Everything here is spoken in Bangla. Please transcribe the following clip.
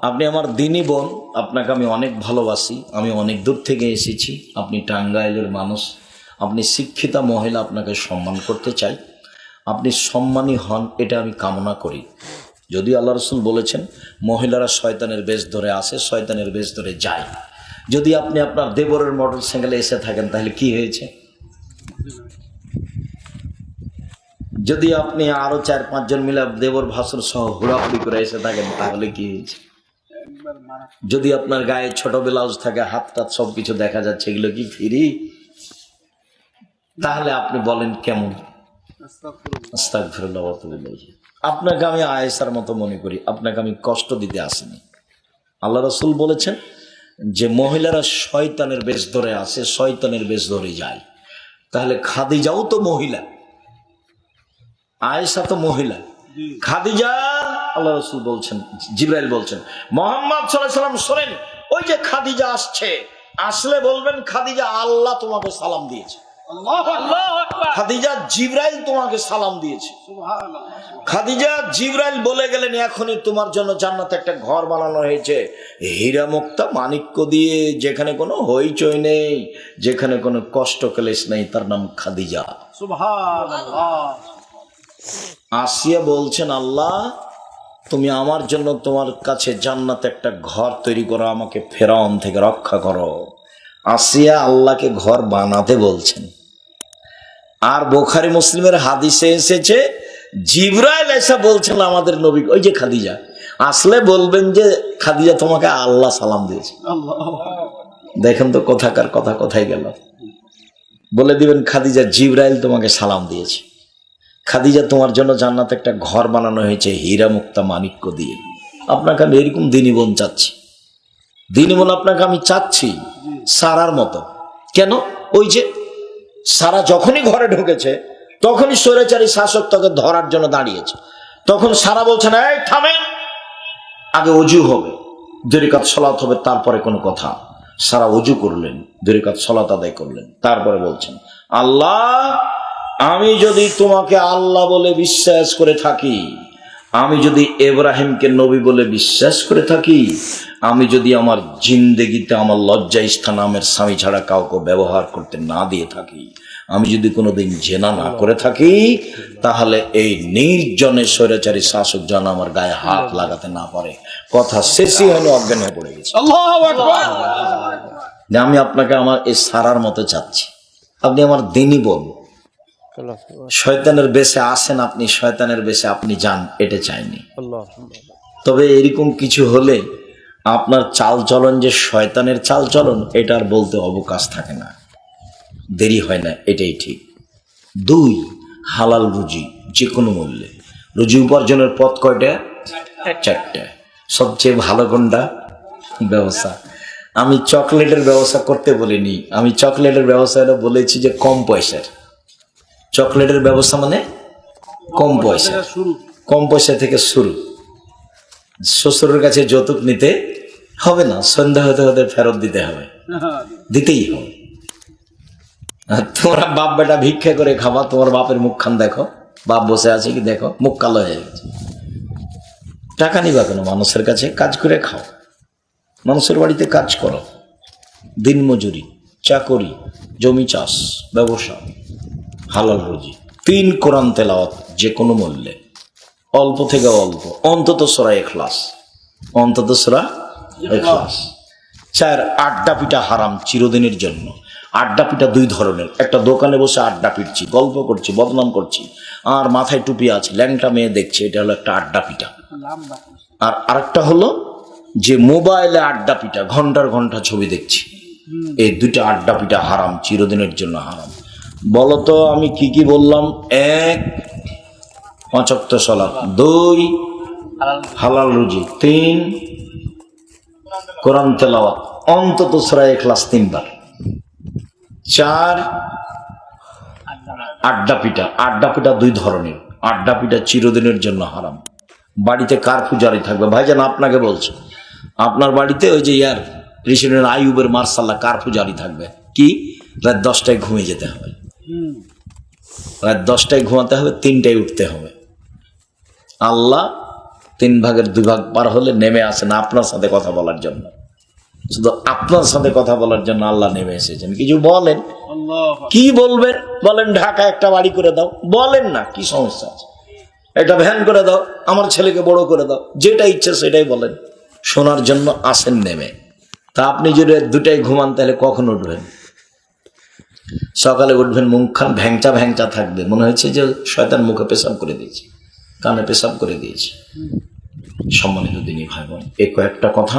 আপনি আমার দিনী বোন, আপনাকে আমি অনেক ভালোবাসি। আমি অনেক দূর থেকে এসেছি, আপনি টাঙ্গাইলের মানুষ, আপনি শিক্ষিতা মহিলা, আপনাকে সম্মান করতে চাই। আপনি সম্মানী হন, এটা আমি কামনা করি। যদি আল্লাহ রসুল বলেছেন মহিলারা শয়তানের বেশ ধরে আসে, শয়তানের বেশ ধরে যায়। যদি আপনি আপনার দেবরের মোটর সাইকেলে এসে থাকেন তাহলে কি হয়েছে? যদি আপনি আরো 4-5 জন মিলে দেবর ভাসুর সহ হুড়াহুড়ি করে এসে থাকেন তাহলে কি হয়েছে? যদি আপনার গায়ে ছোট ব্লাউজ থাকে, হাত টাত সবকিছু দেখা যাচ্ছে, এগুলো কি ফ্রি? তাহলে আপনি বলেন কেমন? আস্তাগফিরুল্লাহ ওয়া আতুবু ইলাইহি। আপনাকে আমি আয়েশার মতো মনে করি, আপনাকে আমি কষ্ট দিতে আসিনি। আল্লাহ রাসূল বলেছেন যে মহিলারা শয়তানের বেশ ধরে আসে, শয়তানের বেশ ধরে যায়। তাহলে খাদিজাও তো মহিলা, আয়েশা তো মহিলা। খাদিজা, আল্লাহ রাসূল বলছেন, জিবরাইল বলছেন মুহাম্মদ সাল্লাল্লাহু আলাইহি ওয়াসাল্লাম শোনেন, ওই যে খাদিজা আসছে, আসলে বলবেন খাদিজা আল্লাহ তোমাকে সালাম দিয়েছে। খাদিজা জিবরাইল তোমাকে সালাম দিয়েছে। খাদিজা জিবরাইল বলে গেলেন এখনই তোমার জন্য জান্নাতে একটা ঘর বানানো হয়েছে, হীরা মুক্তা মাণিক্য দিয়ে, যেখানে কোনো হইচই নেই, যেখানে কোনো কষ্ট ক্লেশ নেই, তার নাম খাদিজা। সুবহানাল্লাহ। আসিয়া বলছেন আল্লাহ তুমি আমার জন্য তোমার কাছে জান্নাতে একটা ঘর তৈরি করো, আমাকে ফেরাউন থেকে রক্ষা করো। আসিয়া আল্লাহকে ঘর বানাতে বলছেন। আর বুখারী মুসলিমের হাদিসে এসেছে জিবরাইল এসে বলছেন আমাদের নবী, ওই যে খাদিজা আসলে বলবেন যে খাদিজা তোমাকে আল্লাহ সালাম দিয়েছে। দেখেন তো কথাকার কথা কোথায় গেল। বলে দিবেন খাদিজা জিবরাইল তোমাকে সালাম দিয়েছে। খাদিজা তোমার জন্য জান্নাতে একটা ঘর বানানো হয়েছে হীরা মুক্তা মাণিক্য দিয়ে। আপনাকে আমি এরকম দিনী বোন চাচ্ছি, দিনী বোন আপনাকে আমি চাচ্ছি সারার মতো। কেন? ওই যে সারা যখনই ঘরে ঢুকেছে তখনই স্বৈরাচারী শাসক তাকে ধরার জন্য দাঁড়িয়েছে, তখন সারা বলছেন এই থামেন, আগে অজু হবে, 2 রাকাত সালাত হবে, তারপরে কোনো কথা। সারা অজু করলেন, 2 রাকাত সালাত আদায় করলেন, তারপরে বলছেন আল্লাহ আমি যদি তোমাকে আল্লাহ বলে বিশ্বাস করে থাকি, আমি যদি ইব্রাহিমকে নবী বলে বিশ্বাস করে থাকি, আমি যদি আমার জিন্দেগিতে আমার লজ্জা স্থান নামের স্বামী ছাড়া কাউকে ব্যবহার করতে না দিয়ে থাকি, আমি যদি কোনোদিন জেনা না করে থাকি, তাহলে এই নির্জনে স্বৈরাচারী শাসক যেন আমার গায়ে হাত লাগাতে না পারে। কথা শেষই হয়নি, অজ্ঞান হয়ে পড়ে গেছে। আল্লাহু আকবার। আমি আপনাকে আমার এই সারার মতো চাচ্ছি, আপনি আমার দিনী বোন। শয়তানের বেশে আসেন আপনি, শয়তানের বেশে আপনি যান, এটা চাইনি। তবে এরকম কিছু হলে আপনার চাল চলন যে শয়তানের চাল চলন, এটা আর বলতে অবকাশ থাকে না, দেরি হয় না, এটাই ঠিক। 2, হালাল রুজি যে কোনো মূল্যে। রুজি উপার্জনের পথ কয়টা? 4টা। সবচেয়ে ভালো কোনটা? ব্যবসা। আমি চকলেটের ব্যবসা করতে বলিনি, আমি চকলেটের ব্যবসা বলেছি যে কম পয়সার। চকলেটের ব্যবসা মানে কম পয়সা, কম পয়সা থেকে শুরু। শ্বশুরের কাছে যৌতুক নিতে হবে না, সন্ধ্যা হতে হতে ফেরত দিতে হবে, দিতেই হবে। তোমরা বাপ বেটা ভিক্ষা করে খাবা, তোমার বাপের মুখখান দেখো, বাপ বসে আছে কি দেখো, মুখ কালো হয়ে গেছে। টাকা নিবা কেন? মানুষের কাছে কাজ করে খাও, মানুষের বাড়িতে কাজ করো, দিনমজুরি, চাকরি, জমি চাষ, ব্যবসা, হালাল রুজি। 3, কোরআন তেলাওয়াত যে কোনো মূল্যে, অল্প থেকে অল্প, অন্তত সূরা ইখলাস, অন্তত সূরা ইখলাস। 4, আড্ডা পিটা হারাম চিরদিনের জন্য। আড্ডা পিটা 2 ধরনের, একটা দোকানে বসে আড্ডা পিটছি, গল্প করছি, বদনাম করছি, আর মাথায় টুপি আছে, ল্যাংটা মেয়ে দেখছে, এটা হলো একটা আড্ডা পিটা। আর আরেকটা হলো যে মোবাইলে আড্ডা পিটা, ঘন্টার ঘন্টা ছবি দেখছি। এই 2টা আড্ডা পিটা হারাম, চিরদিনের জন্য হারাম। বলতো আমি কি কি বললাম? 1, 5 ওয়াক্ত সালাত, 2, হালাল রুজি, 3, কোরআন তেলাওয়াত, অন্তত সূরা ইখলাস 3 বার, 4, আড্ডা পিটা। আড্ডা পিটা 2 ধরনের, আড্ডা পিটা চিরদিনের জন্য হারাম। বাড়িতে কারফিউ জারি থাকবে। ভাইজান আপনাকে বলছে, আপনার বাড়িতে ওই যে প্রেসিডেন্ট আইয়ুবের মার্শাল্লাহ কারফিউ জারি থাকবে। কি? রাত 10টায় ঘুমিয়ে যেতে হবে, রাত 10টায় ঘুমাতে হবে, 3টায় উঠতে হবে। আল্লাহ 3 ভাগের 2 ভাগ পার হলে নেমে আসেন আপনার সাথে কথা বলার জন্য। শুধু আপনার সাথে কথা বলার জন্য আল্লাহ নেমে এসেছেন। কিছু বলেন, কি বলবেন? বলেন ঢাকা একটা বাড়ি করে দাও, বলেন না, কি সমস্যা আছে? একটা ভ্যান করে দাও, আমার ছেলেকে বড় করে দাও, যেটা ইচ্ছে সেটাই বলেন। শোনার জন্য আসেন নেমে। তা আপনি যদি 2টায় ঘুমান তাহলে কখন উঠবেন? সকালে উঠবেন, মুখখান ভ্যাংচা ভ্যাংচা থাকবে, মনে হচ্ছে যে শয়তান মুখে পেশাব করে দিয়েছে, কানে পেশাব করে দিয়েছে। সম্মানিত দিনী ভাই বোন, এই কয়েকটা কথা